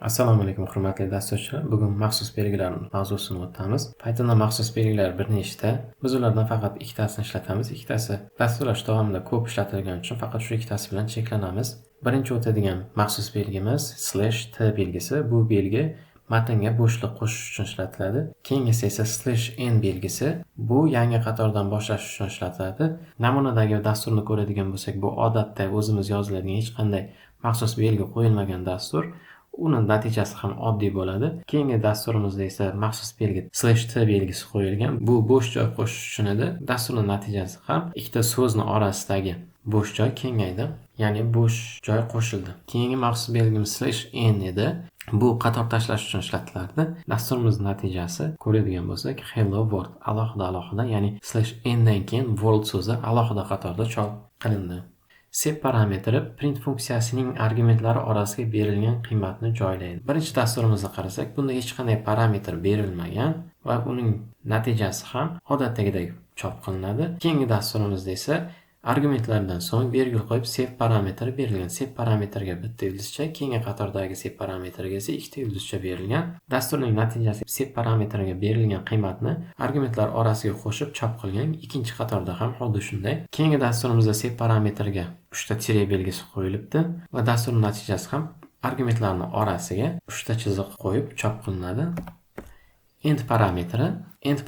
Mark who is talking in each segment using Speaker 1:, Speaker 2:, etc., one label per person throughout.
Speaker 1: Assalomu alaykum hurmatli dasturchilar. Bugun maxsus belgilar mavzusini o'tamiz. Pythonda maxsus belgilar bir nechta. Biz ulardan faqat ikkitasini ishlatamiz. Ikkitasi dasturlash davomida ko'p ishlatilgani uchun faqat shu ikkitasi bilan cheklanamiz. Birinchi o'tadigan maxsus belgimiz /t belgisi. Bu belgi matnga bo'shliq qo'shish uchun ishlatiladi. Keyingisi esa /n belgisi. Bu yangi qatordan boshlash uchun ishlatiladi. Namunadagi dasturni ko'radigan bo'lsak, bu odatda o'zimiz yoziladigan hech qanday maxsus belgi qo'yilmagan dastur. Uni natijasi ham oddiy bo'ladi. Keyingi dasturimizda esa maxsus belgi /t belgisi qo'yilgan. Bu bo'sh joy qo'shish uchun edi. Dasturning natijasi ham ikkita so'zni orasidagi bo'sh joy kengaydi, ya'ni bo'sh joy qo'shildi. Keyingi maxsus belgimiz /n edi. Bu qator tashlash uchun ishlatilardi. Dasturimizning natijasi ko'radigan bo'lsak, hello world alohida, ya'ni /n dan keyin world so'zi alohida qatorda chop qilindi. Sep parametri print funksiyasining argumentlari orasiga berilgan qiymatni joylaydi. Birinchi dasturimizga qarasak, bunda hech qanday parametr berilmagan va uning natijasi ham odatdagidek chop qilinadi. Keyingi dasturimizda esa argumentlardan so'ng virgul qo'yib sep parametri berilgan. Sep parametriga bitta yulduzcha, keyingi qatordagi sep parametriga esa ikkita yulduzcha berilgan. Dasturning natijasi sep parametriga berilgan qiymatni argumentlar orasiga qo'shib chop qilgan. Ikkinchi qatorda ham xuddi shunday. Keyingi dasturimizda sep parametriga 3 ta tire belgisi qo'yilibdi va dasturning natijasi ham argumentlarning orasiga 3 ta chiziq qo'yib chop qilinadi. End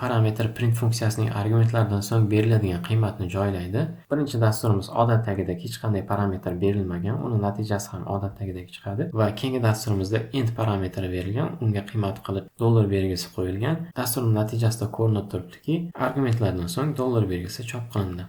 Speaker 1: parametri print funksiyasining argumentlaridan so'ng beriladigan qiymatni joylaydi. Birinchi dasturimiz odatdagidek hech qanday parametr berilmagan, uni natijasi ham odatdagidek chiqadi va keyingi dasturimizda end parametri berilgan, unga qiymat qilib dollar belgisi qo'yilgan. Dasturning natijasida ko'rinib turibdiki, argumentlardan so'ng dollar belgisi chop qilindi.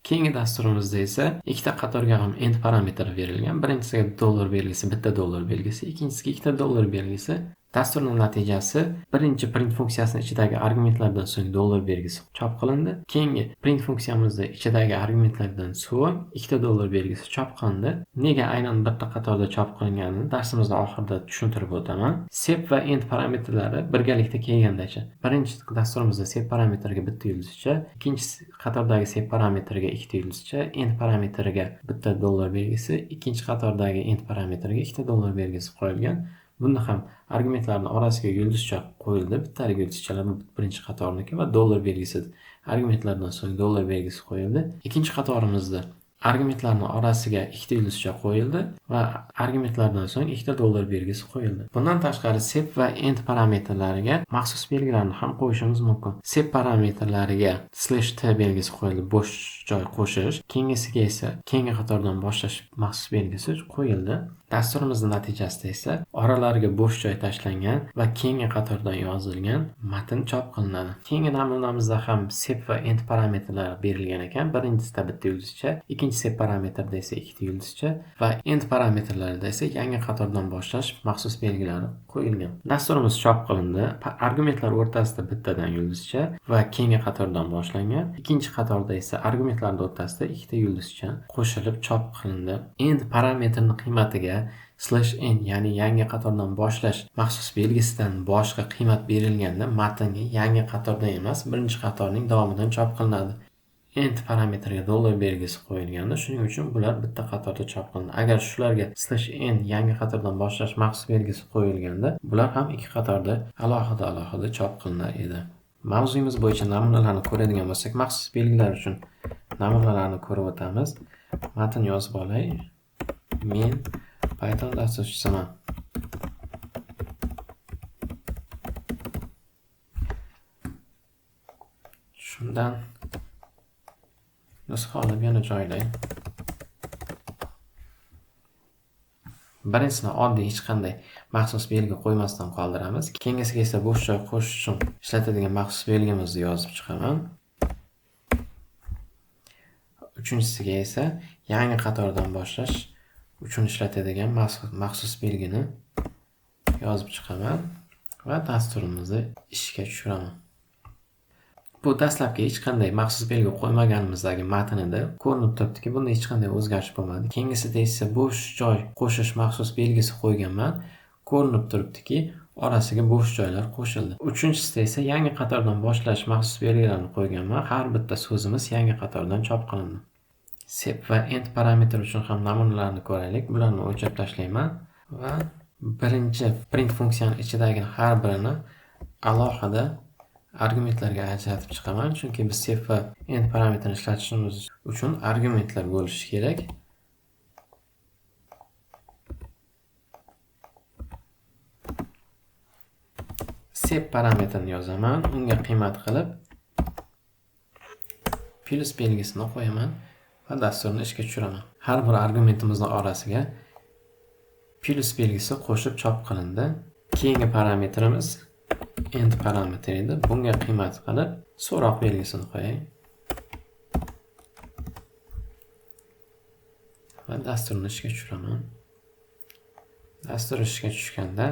Speaker 1: Keyingi dasturimizda esa ikkita qatorga ham end parametri berilgan. Birinchisiga dollar belgisi, bitta dollar belgisi, ikkinchisiga ikkita dollar belgisi. Dasturning natijasi birinchi print funksiyasining ichidagi argumentlardan so'ng dollar belgisi chop qilindi. Keyingi print funksiyamizda ichidagi argumentlardan so'ng ikkita dollar belgisi chop qilindi. Nega aynan bitta qatorda chop qilinganini darsimizning oxirida tushuntirib o'taman. Sep va end parametrlari birgalikda kelgandacha. Birinchi dasturimizda sep parametriga bitta yulduzcha, ikkinchi qatordagi sep parametriga ikkita yulduzcha, end parametriga bitta dollar belgisi, ikkinchi qatordagi end parametriga ikkita dollar belgisi qo'yilgan. Bunda ham argumentlarning orasiga yulduzcha qo'yildi. Bittalik yulduzchalar birinchi qatorniki va dollar belgisi argumentlardan so'ng dollar belgisi qo'yildi. Ikkinchi qatorimizda argumentlarning orasiga ikkita yulduzcha qo'yildi va argumentlardan so'ng ikkita dollar belgisi qo'yildi. Bundan tashqari sep va end parametrlariga maxsus belgilarni ham qo'yishimiz mumkin. Sep parametrlariga /t belgisi qo'yildi, bo'sh joy qo'shish. Keyingisiga esa keyingi qatordan boshlash maxsus belgisi qo'yildi. Dasturimizning natijasida esa oralariga bo'sh joy tashlangan va keyingi qatordan yozilgan matn chop qilinadi. Keyingi namunamizda ham sep va end parametrlari berilgan ekan. Birinchisida bitta yulduzcha, ikkinchi sep parametrda esa ikkita yulduzcha va end parametrlarida esa yangi qatordan boshlash maxsus belgilari qo'yilgan. Dasturimiz chop qilindi. Argumentlar o'rtasida bittadan yulduzcha va keyingi qatordan boshlangan. Ikkinchi qatorda esa argumentlar o'rtasida ikkita yulduzcha qo'shilib chop qilindi. End parametrining qiymatiga /n, ya'ni yangi qatordan boshlash maxsus belgisidan boshqa qiymat berilganda matnga yangi qatordan emas, birinchi qatorning davomidan chop qilinadi. End parametriga dollar belgisi qo'yilganda, shuning uchun bular bitta qatorda chop qilindi. Agar shularga /n yangi qatordan boshlash maxsus belgisi qo'yilganda, bular ham ikki qatorda alohida chop qilinar edi. Mavzuyimiz bo'yicha namunalarni ko'radigan bo'lsak, maxsus belgilar uchun namunalarni ko'rib o'tamiz. Matn yozib olay. Men Python dasturchisiman. Shundan nusxa olib yana joylay. Birinchisini oddiy hech qanday maxsus belgi qo'ymasdan qoldiramiz. Keyingisiga esa bo'sh joy qo'shish uchun ishlatiladigan maxsus belgimizni yozib chiqaman. Uchinchisiga esa yangi qatordan boshlash uchun ishlatadigan maxsus belgini yozib chiqaman va dasturimizni ishga tushiraman. Bu dastlabki hech qanday maxsus belgi qo'ymaganimizdagi matnida ko'rinib turibdiki, bunda hech qanday o'zgarish bo'lmadi. Keyingisida esa bo'sh joy qo'shish maxsus belgisi qo'yganman. Ko'rinib turibdiki, orasiga bo'sh joylar qo'shildi. Uchinchisida esa yangi qatordan boshlash maxsus belgilarini qo'yganman. Har bitta so'zimiz yangi qatordan chop qilindi. Sep va end parametr uchun ham namunalarni ko'raylik. Bularni o'chirib tashlayman va birinchi print funksiyani ichidagi har birini alohida argumentlarga ajratib chiqaman, chunki biz save va end parametrini ishlatishimiz uchun argumentlar bo'lishi kerak. Save parametrini yozaman, unga qiymat qilib plus belgisini qo'yaman va dasturni ishga tushiraman. Har bir argumentimizning orasiga plus belgisi qo'shib chop qilindi. Keyingi parametrimiz end parametri edi. Bunga qiymat qilib so'roq belgisini qo'yay va dasturni ishga tushiraman. Dastur ishga tushganda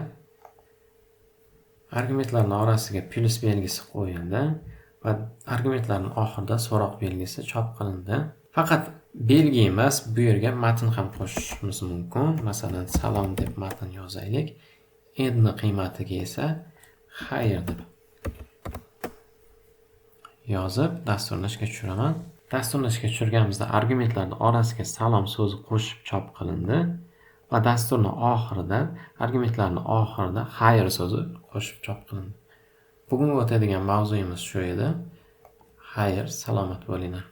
Speaker 1: argumentlarning orasiga plus belgisi qo'yildi va argumentlarning oxirida so'roq belgisi chop qilindi. Faqat belgi emas, bu yerga matn ham qo'shishimiz mumkin. Masalan, salom deb matn yozaylik. Endning qiymatiga esa xayr deb yozib dasturni ishga tushiraman. Dasturni ishga tushirganimizda argumentlarning orasiga salom so'zi qo'shib chop qilindi va dasturning oxirida argumentlarning oxirida xayr so'zi qo'shib chop qilindi. Bugun o'tadigan mavzuyimiz shu edi. Xayr, salomat bo'linglar.